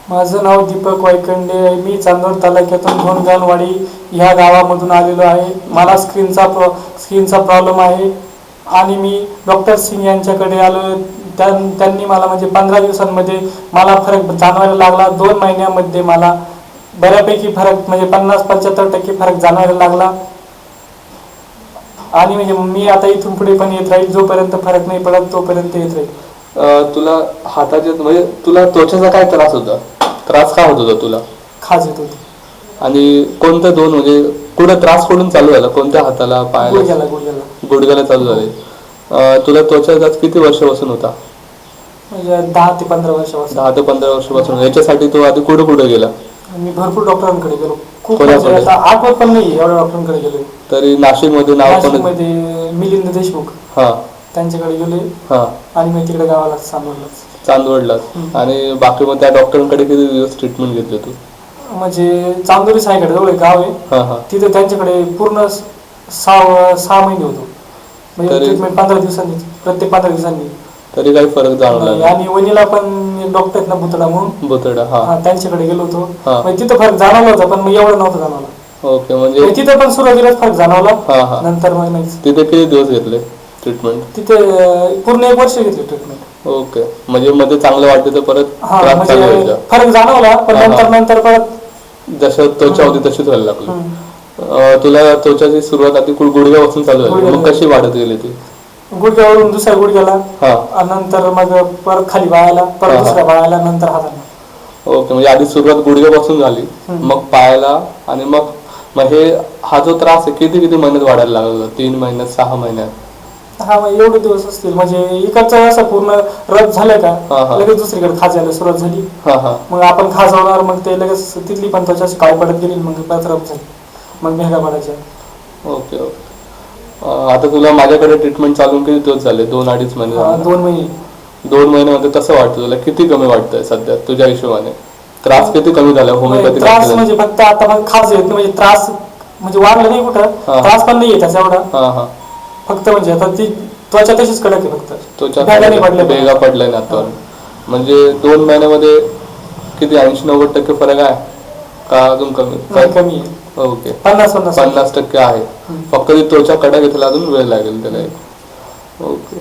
माझं नाव दीपक वायकंडे. मी चांदवड तालुक्यातून धोंडगानवाडी ह्या गावामधून आलेलो आहे. मला स्किनचा प्रॉब्लेम आहे आणि मी डॉक्टर सिंग यांच्याकडे आलो. त्यांनी मला म्हणजे 15 दिवसांमध्ये मला फरक जाणवायला लागला. 2 महिन्यामध्ये मला बऱ्यापैकी फरक म्हणजे 50-75% फरक जाणवायला लागला. आणि म्हणजे मी आता इथून पुढे पण येत राहील. जोपर्यंत फरक नाही पडत तोपर्यंत येत राहील. तुला हाताचे म्हणजे तुला त्वचेचा काय त्रास होता? त्रास का होत होता तुला? खाज येत होती. आणि कोणत्या दोन म्हणजे कुठे त्रास कुठून चालू झाला? कोणत्या हाताला, पायाला? गुडघ्याला चालू झाले. तुला त्वचा किती वर्षापासून होता? म्हणजे 10 ते 15 वर्षापासून. 10 ते 15 वर्षापासून. याच्यासाठी तू आधी कुठे कुठे गेला? मी भरपूर डॉक्टरांकडे गेलो. खूप आता आठवत पण नाही एवढ्या डॉक्टरांकडे गेलो. तरी नाशिकमध्ये नाशिकमध्ये मिलिंद देशमुख हा त्यांच्याकडे गेले. हा आणि मी तिकडे गावाला चांदवडला. आणि बाकी मग त्या डॉक्टरांकडे किती दिवस ट्रीटमेंट घेतली तू? म्हणजे चांदोरी साईकडे जवळ गाव आहे. तिथे त्यांच्याकडे पूर्ण 6 महिने होतो. म्हणजे ट्रीटमेंट 15 दिवसांनी, प्रत्येक 15 दिवसांनी. तरी काही फरक जाणवला? आणि वणीला पण डॉक्टर आहेत ना, बुतडा म्हणून, बुतडा, त्यांच्याकडे गेलो होतो. म्हणजे तिथं फरक जाणवला होता पण एवढं नव्हतं जाणवला. ओके. म्हणजे तिथे पण सुरुवातीलाच फरक जाणवला, नंतर मग नाही. तिथे किती दिवस घेतले ट्रीटमेंट? तिथे पूर्ण 1 वर्ष घेतली ट्रीटमेंट. ओके. म्हणजे मध्ये चांगलं वाटतं तर परत म्हणजे फरक जाणवला पण नंतर परत जसं त्वचा होती तशीच व्हायला लागली. तुला त्वचाची सुरुवात आधी गुडघ्यापासून चालू झाली, मग कशी वाढत गेली ती? गुडघ्यावरून दुसऱ्या गुडघ्याला, नंतर मग परत खाली बाळाला, परत दुसऱ्या बाळाला, नंतर हाताला. ओके. म्हणजे आधी सुरुवात गुडघ्यापासून झाली, मग पायाला, आणि मग हा जो त्रास आहे किती महिन्यात वाढायला लागला? 3 महिन्यात, 6 महिन्यात? एवढे दिवस असतील. म्हणजे इकडचं असं पूर्ण रद्द झालं का लगेच दुसरीकडे खाजायला सुरुवात झाली. मग आपण खाजवणार, मग ते लगेच तिथली पण त्वचा काळी पडत गेली, मग परत रद्द झाली, मग भेगा पडायच्या. Okay okay. आता तुला माझ्याकडे ट्रीटमेंट चालून किती दिवस झाले? 2-2.5 महिने. 2 महिने. 2 महिन्यामध्ये कसं वाटतं तुला? किती कमी वाटतंय सध्या तुझ्या हिशोबाने? त्रास किती कमी झाला होमिओपॅथी? त्रास म्हणजे फक्त आता मग खाज येत म्हणजे त्रास म्हणजे वाढलं नाही, कुठं त्रास पण नाही त्याचा एवढा. फक्त म्हणजे आता ती त्वचा तशीच कडक आहे, फक्त त्वचा भेगा पडलाय ना आता. म्हणजे 2 महिन्यामध्ये किती 80-90% फरक आहे का अजून कमी? ओके. 50% आहे. फक्त ती त्वचा कडक घेतला, अजून वेळ लागेल त्याला. ओके.